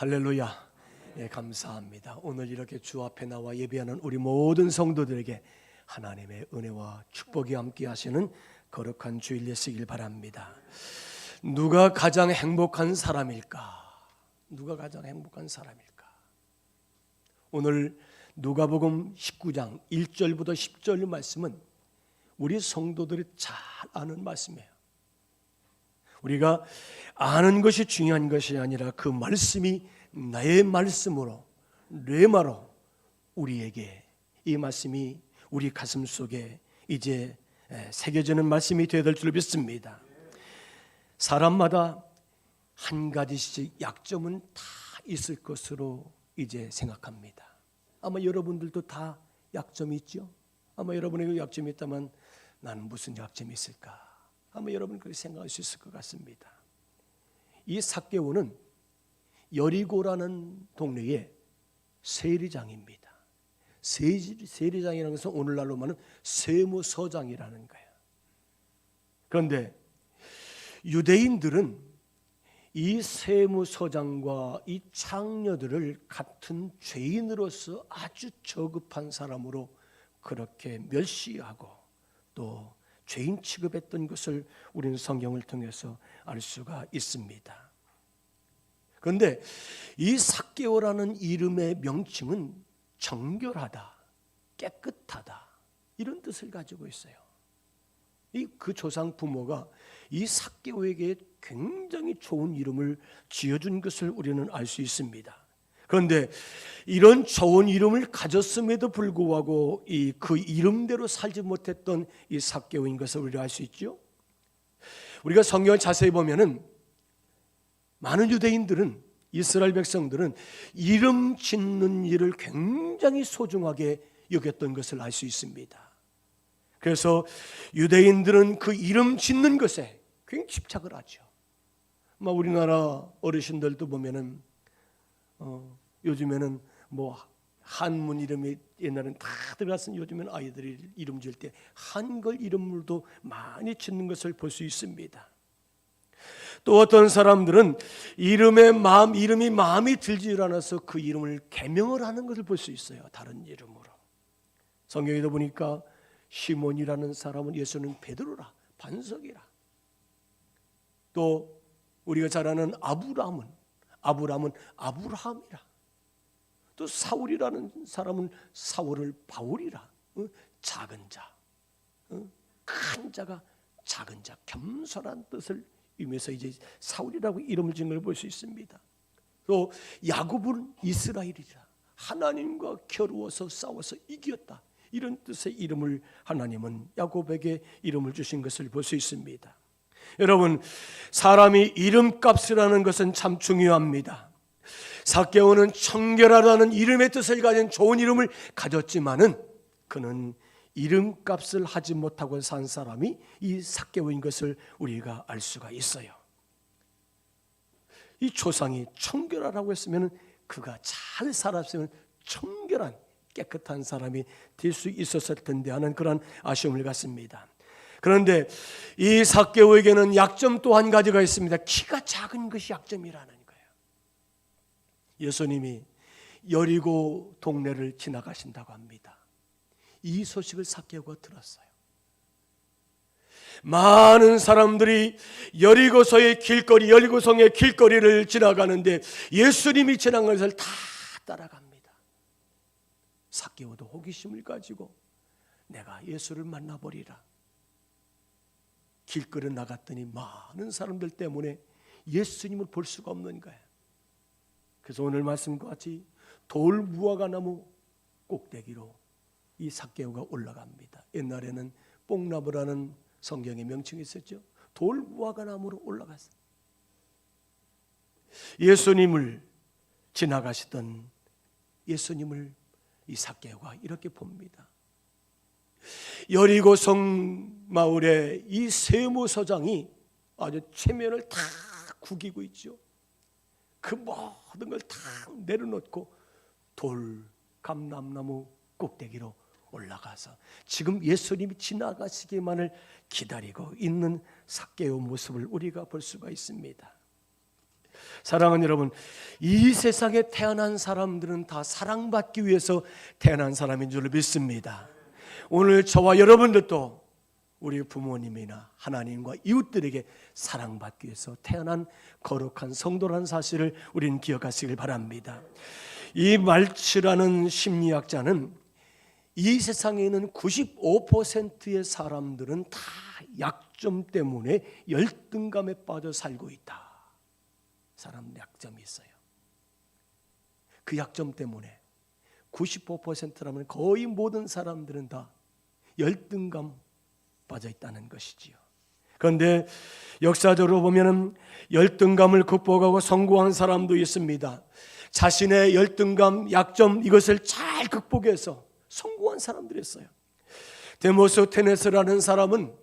할렐루야. 예, 감사합니다. 오늘 이렇게 주 앞에 나와 예배하는 우리 모든 성도들에게 하나님의 은혜와 축복이 함께 하시는 거룩한 주일 되시길 바랍니다. 누가 가장 행복한 사람일까? 누가 가장 행복한 사람일까? 오늘 누가복음 19장 1절부터 10절 말씀은 우리 성도들이 잘 아는 말씀이에요. 우리가 아는 것이 중요한 것이 아니라 그 말씀이 나의 말씀으로 뇌마로 우리에게 이 말씀이 우리 가슴 속에 이제 새겨지는 말씀이 되어야 될 줄 믿습니다. 사람마다 한 가지씩 약점은 다 있을 것으로 이제 생각합니다. 아마 여러분들도 다 약점이 있죠? 아마 여러분에게 약점이 있다면 나는 무슨 약점이 있을까? 아마 여러분 그렇게 생각할 수 있을 것 같습니다. 이 삭개오는 여리고라는 동네의 세리장입니다. 세리장이라는 것은 오늘날로 말하면 세무서장이라는 거예요. 그런데 유대인들은 이 세무서장과 이 창녀들을 같은 죄인으로서 아주 저급한 사람으로 그렇게 멸시하고 또 죄인 취급했던 것을 우리는 성경을 통해서 알 수가 있습니다. 그런데 이 삭개오라는 이름의 명칭은 정결하다, 깨끗하다 이런 뜻을 가지고 있어요. 그 조상 부모가 이 삭개오에게 굉장히 좋은 이름을 지어준 것을 우리는 알 수 있습니다. 그런데 이런 좋은 이름을 가졌음에도 불구하고 그 이름대로 살지 못했던 이 삭개오인 것을 우리가 알 수 있죠. 우리가 성경을 자세히 보면은 많은 유대인들은 이스라엘 백성들은 이름 짓는 일을 굉장히 소중하게 여겼던 것을 알 수 있습니다. 그래서 유대인들은 그 이름 짓는 것에 굉장히 집착을 하죠. 우리나라 어르신들도 보면은 요즘에는 한문 이름이 옛날에는 다 들어갔으니 요즘에는 아이들이 이름 지을 때 한글 이름으로도 많이 짓는 것을 볼 수 있습니다. 또 어떤 사람들은 이름이 마음이 들지 않아서 그 이름을 개명을 하는 것을 볼 수 있어요. 다른 이름으로. 성경에도 보니까 시몬이라는 사람은 예수는 베드로라, 반석이라. 또 우리가 잘 아는 아브라함은 아브라함이라. 또 사울이라는 사람은 사울을 바울이라. 작은 자, 큰 자가 작은 자, 겸손한 뜻을 의미해서 이제 사울이라고 이름을 지은 걸 볼 수 있습니다. 또 야곱은 이스라엘이라. 하나님과 겨루어서 싸워서 이겼다. 이런 뜻의 이름을 하나님은 야곱에게 이름을 주신 것을 볼 수 있습니다. 여러분, 사람이 이름값을 하는 것은 참 중요합니다. 삭개오는 청결하다는 이름의 뜻을 가진 좋은 이름을 가졌지만은 그는 이름값을 하지 못하고 산 사람이 이 삭개오인 것을 우리가 알 수가 있어요. 이 조상이 청결하라고 했으면 그가 잘 살았으면 청결한 깨끗한 사람이 될 수 있었을 텐데 하는 그런 아쉬움을 갖습니다. 그런데 이 삭개오에게는 약점 또 한 가지가 있습니다. 키가 작은 것이 약점이라는 거예요. 예수님이 여리고 동네를 지나가신다고 합니다. 이 소식을 삭개오가 들었어요. 많은 사람들이 여리고성의 길거리를 지나가는데 예수님이 지나간 것을 다 따라갑니다. 삭개오도 호기심을 가지고 내가 예수를 만나보리라. 길거리에 나갔더니 많은 사람들 때문에 예수님을 볼 수가 없는 거예요. 그래서 오늘 말씀과 같이 돌무화과나무 꼭대기로 이 삭개오가 올라갑니다. 옛날에는 뽕나무라는 성경의 명칭이 있었죠. 돌무화과나무로 올라갔어요. 예수님을 지나가시던 예수님을 이 삭개오가 이렇게 봅니다. 여리고성 마을에 이 세무서장이 아주 체면을 다 구기고 있죠. 그 모든 걸 다 내려놓고 감람나무 꼭대기로 올라가서 지금 예수님이 지나가시기만을 기다리고 있는 삭개오 모습을 우리가 볼 수가 있습니다. 사랑하는 여러분, 이 세상에 태어난 사람들은 다 사랑받기 위해서 태어난 사람인 줄 믿습니다. 오늘 저와 여러분들도 우리 부모님이나 하나님과 이웃들에게 사랑받기 위해서 태어난 거룩한 성도라는 사실을 우리는 기억하시길 바랍니다. 이 말츠라는 심리학자는 이 세상에 있는 95%의 사람들은 다 약점 때문에 열등감에 빠져 살고 있다. 사람 약점이 있어요. 그 약점 때문에 95%라면 거의 모든 사람들은 다 열등감 빠져 있다는 것이지요. 그런데 역사적으로 보면은 열등감을 극복하고 성공한 사람도 있습니다. 자신의 열등감, 약점 이것을 잘 극복해서 성공한 사람들이 있어요. 데모스테네스라는 사람은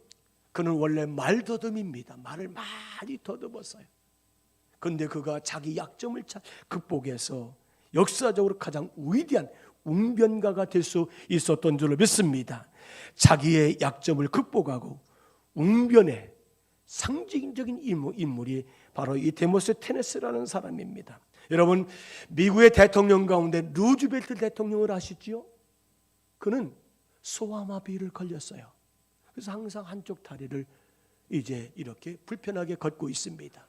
그는 원래 말더듬입니다. 말을 많이 더듬었어요. 그런데 그가 자기 약점을 잘 극복해서 역사적으로 가장 위대한 웅변가가 될 수 있었던 줄로 믿습니다. 자기의 약점을 극복하고 웅변의 상징적인 인물이 바로 이 데모스테네스라는 사람입니다. 여러분, 미국의 대통령 가운데 루즈벨트 대통령을 아시지요? 그는 소아마비를 걸렸어요. 그래서 항상 한쪽 다리를 이제 이렇게 불편하게 걷고 있습니다.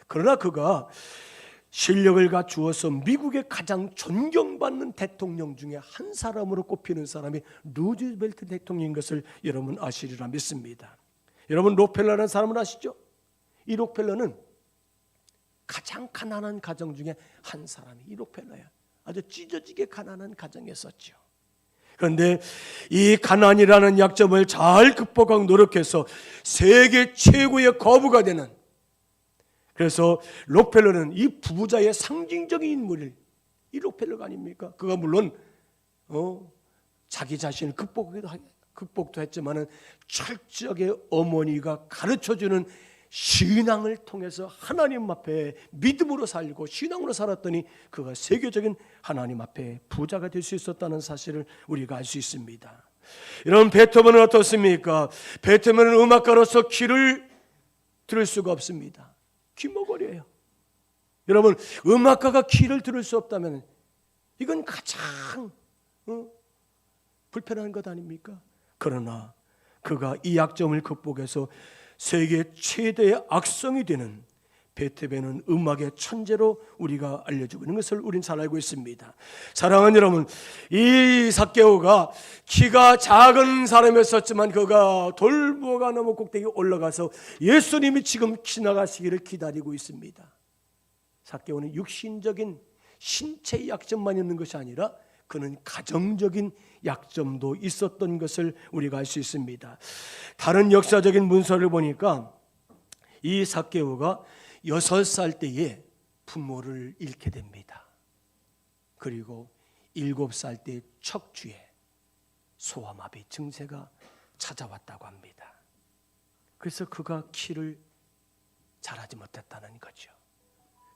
그러나 그가 실력을 갖추어서 미국의 가장 존경받는 대통령 중에 한 사람으로 꼽히는 사람이 루즈벨트 대통령인 것을 여러분 아시리라 믿습니다. 여러분, 록펠러라는 사람을 아시죠? 이 록펠러는 가장 가난한 가정 중에 한 사람이 이 록펠러야. 아주 찢어지게 가난한 가정이었었죠. 그런데 이 가난이라는 약점을 잘 극복하고 노력해서 세계 최고의 거부가 되는, 그래서 록펠러는 이 부자의 상징적인 인물일 이 록펠러가 아닙니까? 그가 물론 자기 자신을 극복도 했지만은 철저하게 어머니가 가르쳐주는 신앙을 통해서 하나님 앞에 믿음으로 살고 신앙으로 살았더니 그가 세계적인 하나님 앞에 부자가 될 수 있었다는 사실을 우리가 알 수 있습니다. 여러분, 베토벤은 어떻습니까? 베토벤은 음악가로서 귀를 들을 수가 없습니다. 귀머거려요. 여러분, 음악가가 귀를 들을 수 없다면 이건 가장 불편한 것 아닙니까? 그러나 그가 이 약점을 극복해서 세계 최대의 악성이 되는 베토벤은 음악의 천재로 우리가 알려주고 있는 것을 우리는 잘 알고 있습니다. 사랑하는 여러분, 이 삭개오가 키가 작은 사람이었지만 그가 돌무화과 나무 꼭대기에 올라가서 예수님이 지금 지나가시기를 기다리고 있습니다. 삭개오는 육신적인 신체 약점만 있는 것이 아니라 그는 가정적인 약점도 있었던 것을 우리가 알 수 있습니다. 다른 역사적인 문서를 보니까 이 삭개오가 6살 때에 부모를 잃게 됩니다. 그리고 7살 때 척추에 소아마비 증세가 찾아왔다고 합니다. 그래서 그가 키를 잘하지 못했다는 거죠.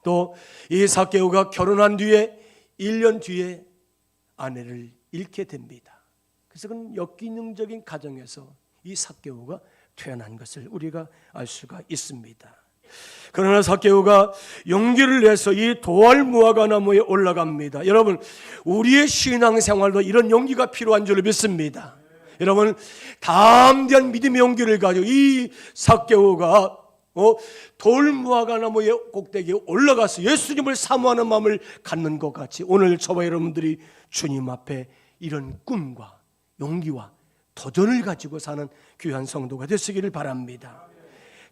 또 이 삭개오가 결혼한 뒤에 1년 뒤에 아내를 잃게 됩니다. 그래서 그는 역기능적인 가정에서 이 삭개오가 태어난 것을 우리가 알 수가 있습니다. 그러나 삭개오가 용기를 내서 이 도알무화과 나무에 올라갑니다. 여러분, 우리의 신앙생활도 이런 용기가 필요한 줄 믿습니다. 여러분, 담대한 믿음의 용기를 가지고 이 삭개오가 돌무화과 나무의 꼭대기에 올라가서 예수님을 사모하는 마음을 갖는 것 같이 오늘 저와 여러분들이 주님 앞에 이런 꿈과 용기와 도전을 가지고 사는 귀한 성도가 되시기를 바랍니다.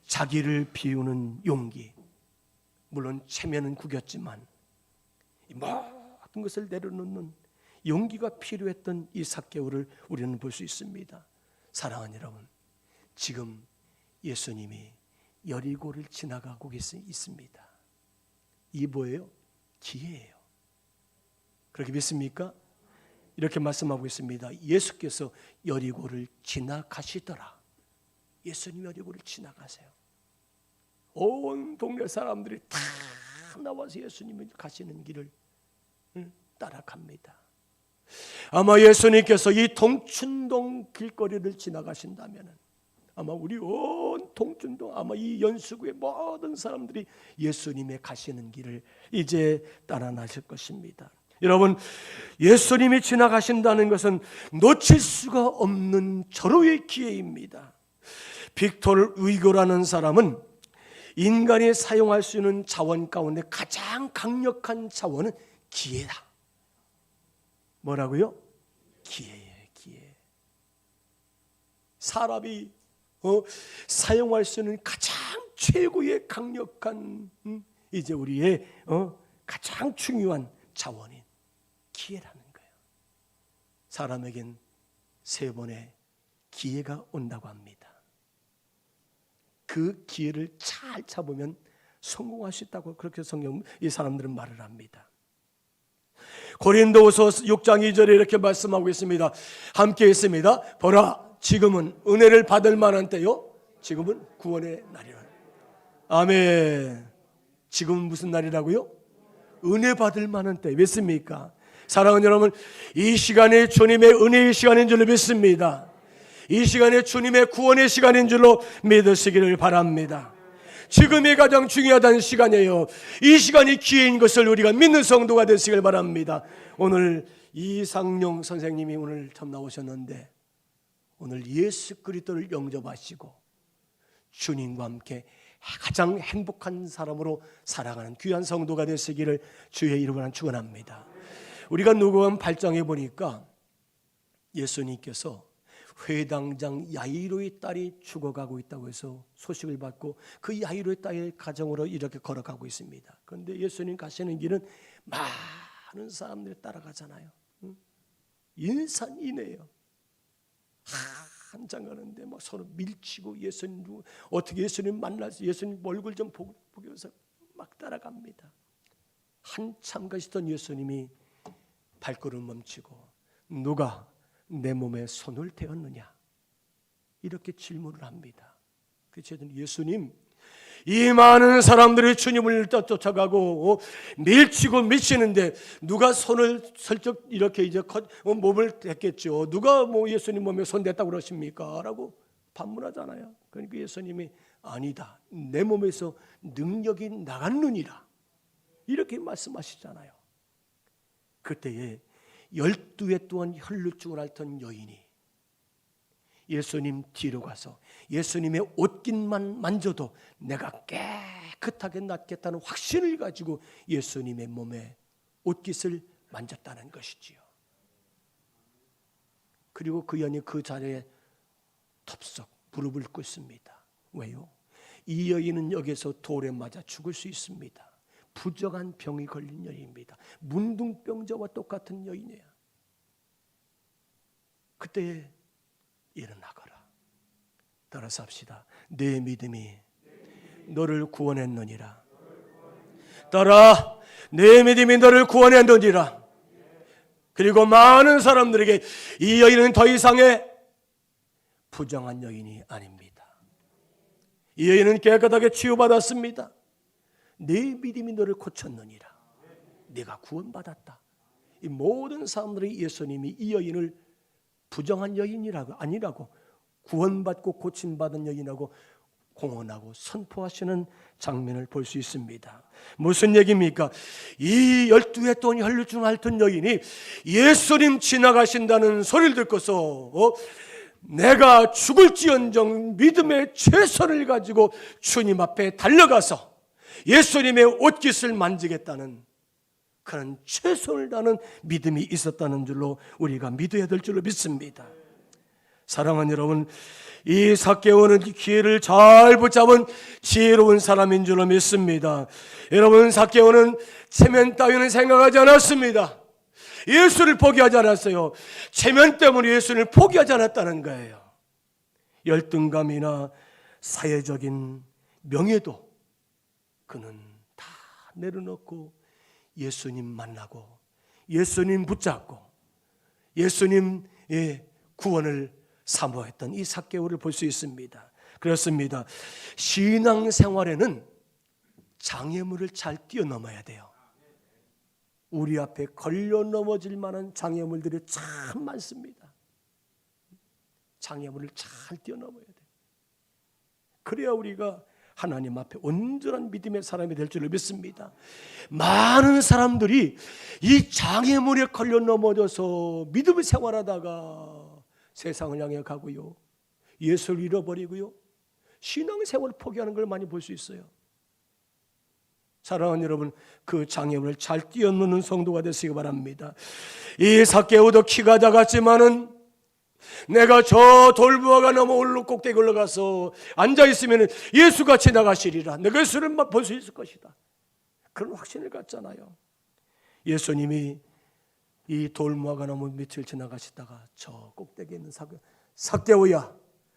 자기를 비우는 용기, 물론 체면은 구겼지만 모든 것을 내려놓는 용기가 필요했던 이 삭개오를 우리는 볼 수 있습니다. 사랑하는 여러분, 지금 예수님이 여리고를 지나가고 있습니다. 이 뭐예요? 기회예요. 그렇게 믿습니까? 이렇게 말씀하고 있습니다. 예수께서 여리고를 지나가시더라. 예수님 여리고를 지나가세요. 온 동네 사람들이 다 나와서 예수님이 가시는 길을 따라갑니다. 아마 예수님께서 이 동춘동 길거리를 지나가신다면 아마 우리 온 동준동 아마 이 연수구의 모든 사람들이 예수님의 가시는 길을 이제 따라 나실 것입니다. 여러분, 예수님이 지나가신다는 것은 놓칠 수가 없는 절호의 기회입니다. 빅토르 위고라는 사람은 인간이 사용할 수 있는 자원 가운데 가장 강력한 자원은 기회다. 뭐라고요? 기회예요, 기회. 사람이 사용할 수 있는 가장 최고의 강력한 이제 우리의 가장 중요한 자원인 기회라는 거예요. 사람에겐 3번의 기회가 온다고 합니다. 그 기회를 잘 잡으면 성공할 수 있다고 그렇게 성경 이 사람들은 말을 합니다. 고린도후서 6장 2절에 이렇게 말씀하고 있습니다. 함께 있습니다. 보라, 지금은 은혜를 받을 만한 때요, 지금은 구원의 날이라. 아멘. 지금은 무슨 날이라고요? 은혜 받을 만한 때. 믿습니까? 사랑하는 여러분, 이 시간이 주님의 은혜의 시간인 줄로 믿습니다. 이 시간이 주님의 구원의 시간인 줄로 믿으시기를 바랍니다. 지금이 가장 중요하다는 시간이에요. 이 시간이 기회인 것을 우리가 믿는 성도가 되시길 바랍니다. 오늘 이상용 선생님이 오늘 참 나오셨는데, 오늘 예수 그리스도를 영접하시고 주님과 함께 가장 행복한 사람으로 살아가는 귀한 성도가 되시기를 주의 이름으로 축원합니다. 우리가 누구한 8장에 보니까 예수님께서 회당장 야이로의 딸이 죽어가고 있다고 해서 소식을 받고 그 야이로의 딸의 가정으로 이렇게 걸어가고 있습니다. 그런데 예수님 가시는 길은 많은 사람들이 따라가잖아요. 인산이네요. 한참 가는데 막 서로 밀치고 예수님 어떻게 예수님 만나서 예수님 얼굴 좀 보기 위해서 막 따라갑니다. 한참 가시던 예수님이 발걸음 멈추고 누가 내 몸에 손을 대었느냐 이렇게 질문을 합니다. 그래서 예수님, 이 많은 사람들이 주님을 쫓아가고 밀치고 미치는데 누가 손을 슬쩍 이렇게 이제 몸을 댔겠죠. 누가 뭐 예수님 몸에 손 댔다고 그러십니까? 라고 반문하잖아요. 그러니까 예수님이 아니다, 내 몸에서 능력이 나갔느니라 이렇게 말씀하시잖아요. 그때에 12해 동안 혈루증을 앓던 여인이 예수님 뒤로 가서 예수님의 옷깃만 만져도 내가 깨끗하게 낫겠다는 확신을 가지고 예수님의 몸에 옷깃을 만졌다는 것이지요. 그리고 그 여인이 그 자리에 덥석 무릎을 꿇습니다. 왜요? 이 여인은 여기서 돌에 맞아 죽을 수 있습니다. 부정한 병이 걸린 여인입니다. 문둥병자와 똑같은 여인이에요. 그때 일어나거라. 따라서 합시다. 내 믿음이 너를 구원했느니라. 따라, 내 믿음이 너를 구원했느니라. 그리고 많은 사람들에게 이 여인은 더 이상의 부정한 여인이 아닙니다. 이 여인은 깨끗하게 치유받았습니다. 내 믿음이 너를 고쳤느니라. 네가 구원받았다. 이 모든 사람들이 예수님이 이 여인을 부정한 여인이라고 아니라고 구원받고 고침받은 여인이라고 공언하고 선포하시는 장면을 볼 수 있습니다. 무슨 얘기입니까? 이 12해 동안 혈루증 앓던 여인이 예수님 지나가신다는 소리를 듣고서 내가 죽을지언정 믿음의 최선을 가지고 주님 앞에 달려가서 예수님의 옷깃을 만지겠다는 그런 최선을 다하는 믿음이 있었다는 줄로 우리가 믿어야 될 줄로 믿습니다. 사랑하는 여러분, 이 삭개오는 기회를 잘 붙잡은 지혜로운 사람인 줄로 믿습니다. 여러분, 삭개오는 체면 따위는 생각하지 않았습니다. 예수를 포기하지 않았어요. 체면 때문에 예수를 포기하지 않았다는 거예요. 열등감이나 사회적인 명예도 그는 다 내려놓고 예수님 만나고 예수님 붙잡고 예수님의 구원을 사모했던 이 삭개오를 볼 수 있습니다. 그렇습니다. 신앙생활에는 장애물을 잘 뛰어넘어야 돼요. 우리 앞에 걸려 넘어질 만한 장애물들이 참 많습니다. 장애물을 잘 뛰어넘어야 돼요. 그래야 우리가 하나님 앞에 온전한 믿음의 사람이 될 줄을 믿습니다. 많은 사람들이 이 장애물에 걸려 넘어져서 믿음을 생활하다가 세상을 향해 가고요, 예수를 잃어버리고요, 신앙생활을 포기하는 걸 많이 볼 수 있어요. 사랑하는 여러분, 그 장애물을 잘 뛰어넘는 성도가 되시기 바랍니다. 이 삭개오도 키가 작았지만은 내가 저 돌무화과 너머 올로 꼭대기 올라가서 앉아있으면 예수가 지나가시리라, 내가 예수를 볼 수 있을 것이다, 그런 확신을 갖잖아요. 예수님이 이 돌무화과 너머 밑을 지나가시다가 저 꼭대기에 있는 삭개오야,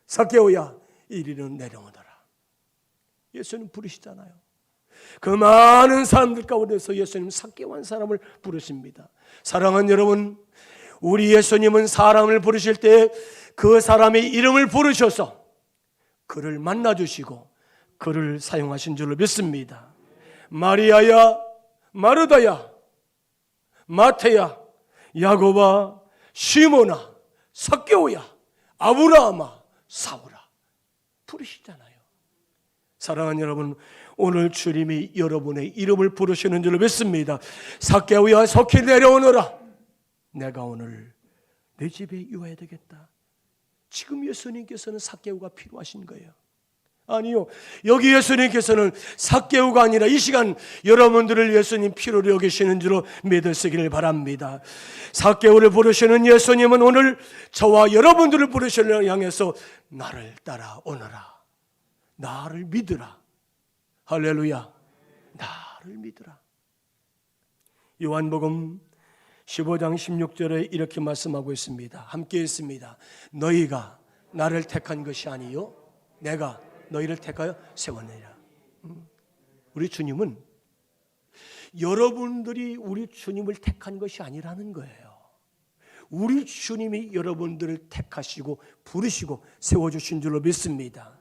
삭개오야, 이리는 내려오너라, 예수님 부르시잖아요. 그 많은 사람들 가운데서 예수님 삭개오한 사람을 부르십니다. 사랑하는 여러분, 우리 예수님은 사람을 부르실 때 그 사람의 이름을 부르셔서 그를 만나주시고 그를 사용하신 줄로 믿습니다. 마리아야, 마르다야, 마태야, 야고바, 시몬아, 삭개오야, 아브라함아, 사울아 부르시잖아요. 사랑하는 여러분, 오늘 주님이 여러분의 이름을 부르시는 줄로 믿습니다. 삭개오야, 속히 내려오너라, 내가 오늘 내 집에 유하야 되겠다. 지금 예수님께서는 삭개오가 필요하신 거예요. 아니요, 여기 예수님께서는 삭개오가 아니라 이 시간 여러분들을 예수님 필요로 여기시는 줄로 믿으시기를 바랍니다. 삭개오를 부르시는 예수님은 오늘 저와 여러분들을 부르시려 향해서 나를 따라오너라, 나를 믿으라, 할렐루야, 나를 믿으라. 요한복음 15장 16절에 이렇게 말씀하고 있습니다. 함께 있습니다. 너희가 나를 택한 것이 아니요 내가 너희를 택하여 세웠느니라. 우리 주님은 여러분들이 우리 주님을 택한 것이 아니라는 거예요. 우리 주님이 여러분들을 택하시고 부르시고 세워주신 줄로 믿습니다.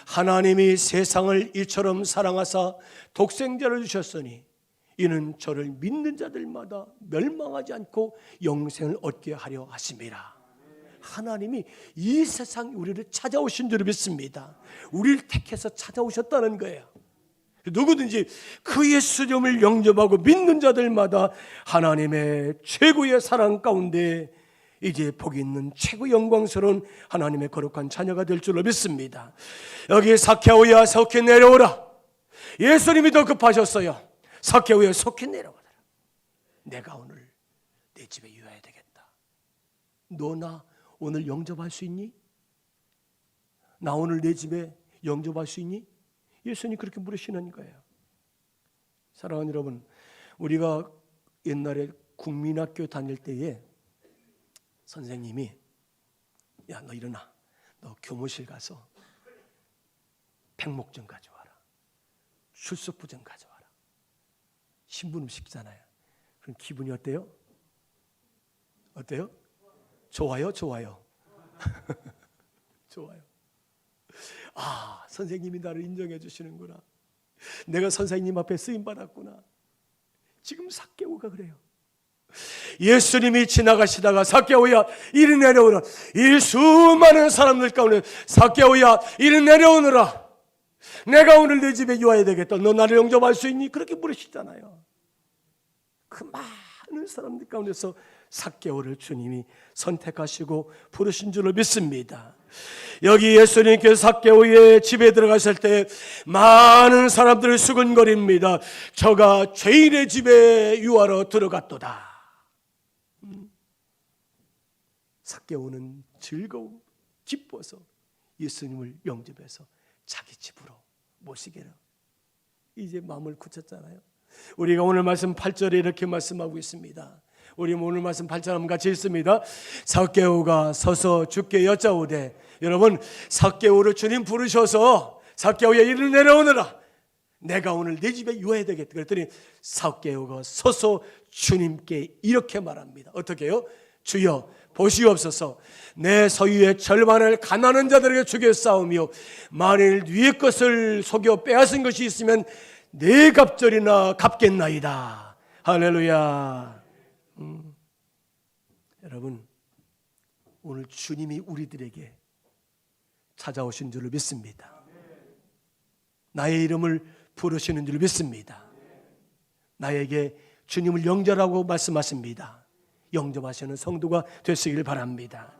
하나님이 세상을 이처럼 사랑하사 독생자를 주셨으니 이는 저를 믿는 자들마다 멸망하지 않고 영생을 얻게 하려 하심이라. 하나님이 이 세상 우리를 찾아오신 줄 믿습니다. 우리를 택해서 찾아오셨다는 거예요. 누구든지 그 예수님을 영접하고 믿는 자들마다 하나님의 최고의 사랑 가운데 이제 복이 있는 최고 영광스러운 하나님의 거룩한 자녀가 될 줄로 믿습니다. 여기 삭개오야, 속히 내려오라. 예수님이 더 급하셨어요. 삭개오야, 속히 내려오라, 내가 오늘 내 집에 유하야 되겠다. 너 나 오늘 영접할 수 있니? 나 오늘 내 집에 영접할 수 있니? 예수님 그렇게 물으시는 거예요. 사랑하는 여러분, 우리가 옛날에 국민학교 다닐 때에 선생님이 야, 너 일어나, 너 교무실 가서 백목 좀 가져와라, 출석부 좀 가져와라. 신부름 시키잖아요. 그럼 기분이 어때요? 어때요? 좋아요? 좋아요? 좋아요. 아, 선생님이 나를 인정해 주시는구나. 내가 선생님 앞에 쓰임받았구나. 지금 삭개오가 그래요. 예수님이 지나가시다가 삭개오야, 이리 내려오라. 이 수많은 사람들 가운데 삭개오야, 이리 내려오너라. 내가 오늘 내 집에 유하야 되겠다. 너 나를 영접할 수 있니? 그렇게 물으시잖아요. 그 많은 사람들 가운데서 삭개오를 주님이 선택하시고 부르신 줄로 믿습니다. 여기 예수님께서 삭개오의 집에 들어가실 때 많은 사람들을 수근거립니다. 저가 죄인의 집에 유하러 들어갔도다. 삭개오는 즐거움, 기뻐서 예수님을 영접해서 자기 집으로 모시기로 이제 마음을 굳혔잖아요. 우리가 오늘 말씀 8절에 이렇게 말씀하고 있습니다. 우리 오늘 말씀 8절 한번 같이 읽습니다. 삭개오가 서서 주께 여짜오되, 여러분 삭개오를 주님 부르셔서 삭개오야, 이리 내려오너라. 내가 오늘 내 집에 유하야 되겠다. 그랬더니 삭개오가 서서 주님께 이렇게 말합니다. 어떻게 해요? 주여 보시옵소서, 내 소유의 절반을 가난한 자들에게 주겠사오며 만일 위의 것을 속여 빼앗은 것이 있으면 네 갑절이나 갚겠나이다. 할렐루야. 여러분, 오늘 주님이 우리들에게 찾아오신 줄을 믿습니다. 나의 이름을 부르시는 줄 믿습니다. 나에게 주님을 영접하라고 말씀하십니다. 영접하시는 성도가 되시길 바랍니다.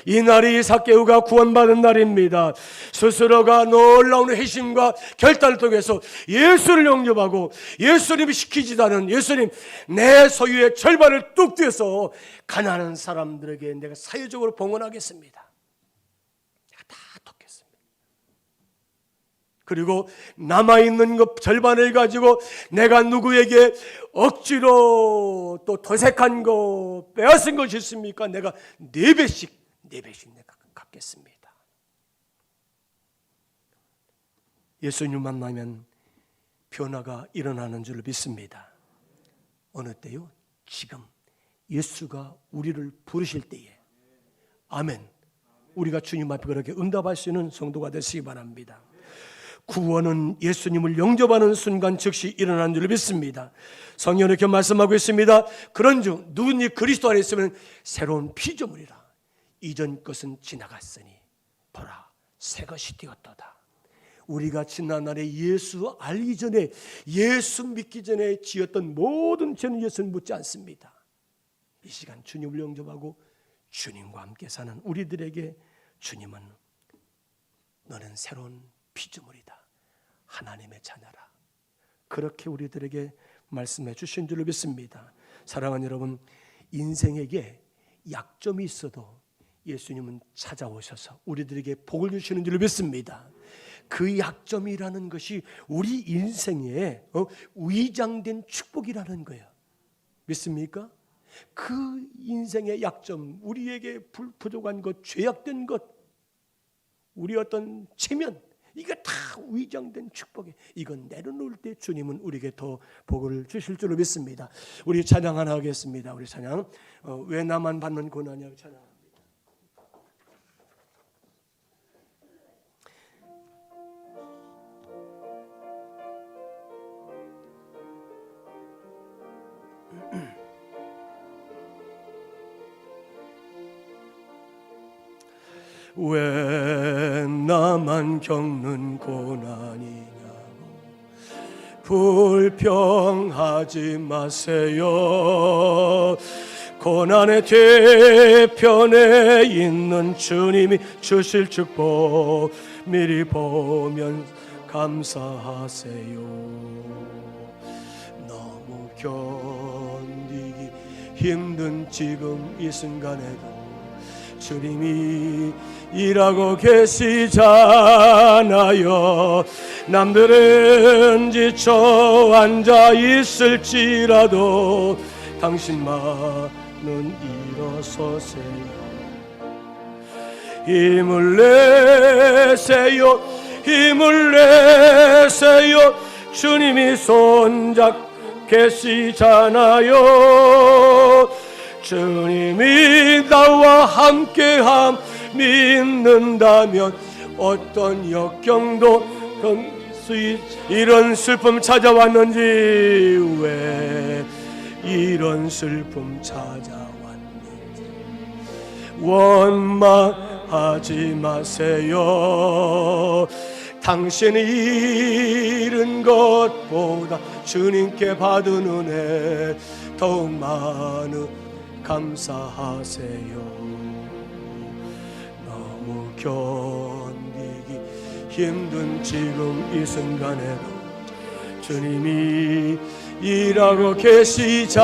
이 날이 삭개오가 구원받은 날입니다. 스스로가 놀라운 회심과 결단을 통해서 예수를 영접하고 예수님이 시키지도 않은 예수님, 내 소유의 절반을 뚝 떼서 가난한 사람들에게 내가 사회적으로 봉헌하겠습니다. 내가 다 돕겠습니다. 그리고 남아있는 것 절반을 가지고 내가 누구에게 억지로 또 도색한 거 빼앗은 것이 있습니까? 내가 4배씩 내가 갚겠습니다. 예수님 만나면 변화가 일어나는 줄 믿습니다. 어느 때요? 지금 예수가 우리를 부르실 때에. 아멘. 우리가 주님 앞에 그렇게 응답할 수 있는 성도가 되시기 바랍니다. 구원은 예수님을 영접하는 순간 즉시 일어나는 줄 믿습니다. 성경은 이렇게 말씀하고 있습니다. 그런즉 누구니 그리스도 안에 있으면 새로운 피조물이라. 이전 것은 지나갔으니 보라 새 것이 되었도다. 우리가 지난날에 예수 알기 전에, 예수 믿기 전에 지었던 모든 죄는 예수는 묻지 않습니다. 이 시간 주님을 영접하고 주님과 함께 사는 우리들에게 주님은 너는 새로운 피조물이다, 하나님의 자녀라, 그렇게 우리들에게 말씀해 주신 줄로 믿습니다. 사랑하는 여러분, 인생에게 약점이 있어도 예수님은 찾아오셔서 우리들에게 복을 주시는 줄로 믿습니다. 그 약점이라는 것이 우리 인생에 위장된 축복이라는 거예요. 믿습니까? 그 인생의 약점, 우리에게 부족한 것, 죄악된 것, 우리 어떤 체면, 이게 다 위장된 축복이에요. 이건 내려놓을 때 주님은 우리에게 더 복을 주실 줄로 믿습니다. 우리 찬양 하나 하겠습니다. 우리 찬양, 왜 나만 받는 고난이야 찬양. 왜 나만 겪는 고난이냐고 불평하지 마세요. 고난의 뒤편에 있는 주님이 주실 축복 미리 보면 감사하세요. 너무 견디기 힘든 지금 이 순간에도 주님이 일하고 계시잖아요. 남들은 지쳐 앉아 있을지라도 당신만은 일어서세요. 힘을 내세요, 힘을 내세요. 주님이 손잡 계시잖아요. 주님이 나와 함께함 믿는다면 어떤 역경도 견딜 수 있지. 이런 슬픔 찾아왔는지, 왜 이런 슬픔 찾아왔는지 원망하지 마세요. 당신이 잃은 것보다 주님께 받은 은혜 더욱 많은 감사하세요. 너무 견디기 힘든 지금 이 순간에도 주님이 일하고 계시잖아요.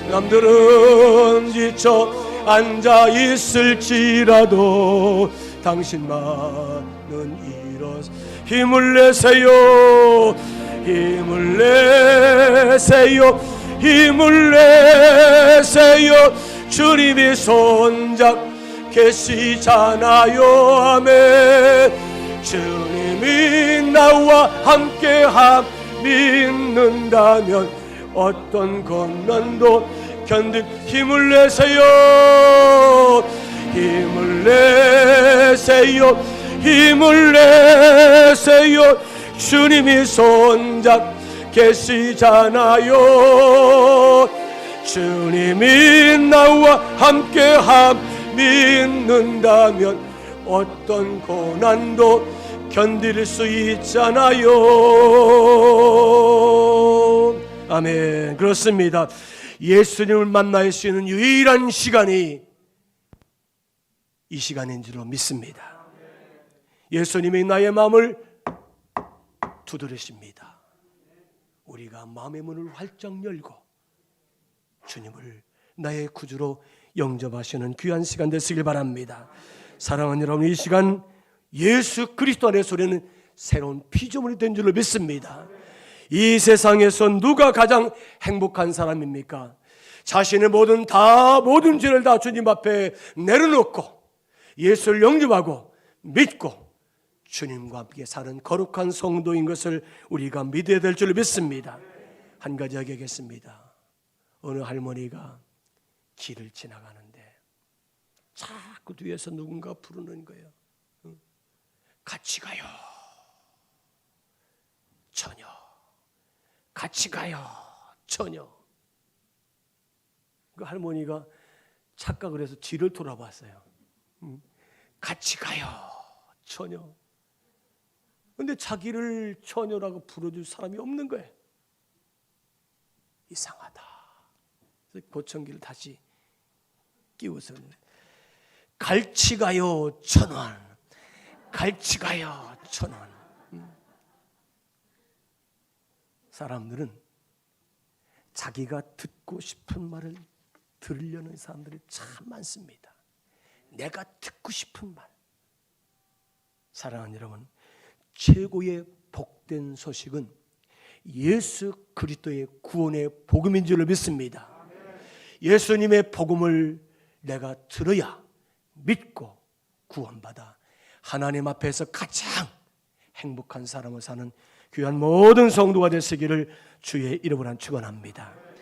남들은 지쳐 앉아 있을지라도 당신만은 일어서 힘을 내세요, 힘을 내세요, 힘을 내세요. 주님이 손잡 계시잖아요. 아멘. 주님이 나와 함께함 믿는다면 어떤 고난도 견딜 힘을 내세요, 힘을 내세요, 힘을 내세요. 주님이 손잡 계시잖아요. 주님이 나와 함께함 믿는다면 어떤 고난도 견딜 수 있잖아요. 아멘. 그렇습니다. 예수님을 만날 수 있는 유일한 시간이 이 시간인 줄로 믿습니다. 예수님이 나의 마음을 두드리십니다. 우리가 마음의 문을 활짝 열고 주님을 나의 구주로 영접하시는 귀한 시간 되시길 바랍니다. 사랑하는 여러분, 이 시간 예수 그리스도 안에서 우리는 새로운 피조물이 된 줄로 믿습니다. 이 세상에서 누가 가장 행복한 사람입니까? 자신의 모든 죄를 다 주님 앞에 내려놓고 예수를 영접하고 믿고 주님과 함께 사는 거룩한 성도인 것을 우리가 믿어야 될 줄로 믿습니다. 한 가지 이야기하겠습니다. 어느 할머니가 길을 지나가는데 자꾸 뒤에서 누군가 부르는 거예요. 같이 가요. 처녀. 같이 가요. 처녀. 그 할머니가 착각을 해서 뒤를 돌아봤어요. 같이 가요. 처녀. 근데 자기를 처녀라고 불러줄 사람이 없는 거예요. 이상하다. 그래서 보청기를 다시 끼워서 갈치 가요. 1,000원. 갈치 가요. 1,000원. 사람들은 자기가 듣고 싶은 말을 들으려는 사람들이 참 많습니다. 내가 듣고 싶은 말. 사랑하는 여러분, 최고의 복된 소식은 예수 그리스도의 구원의 복음인 줄로 믿습니다. 예수님의 복음을 내가 들어야 믿고 구원받아 하나님 앞에서 가장 행복한 사람을 사는 귀한 모든 성도가 되시기를 주의 이름으로 축원합니다.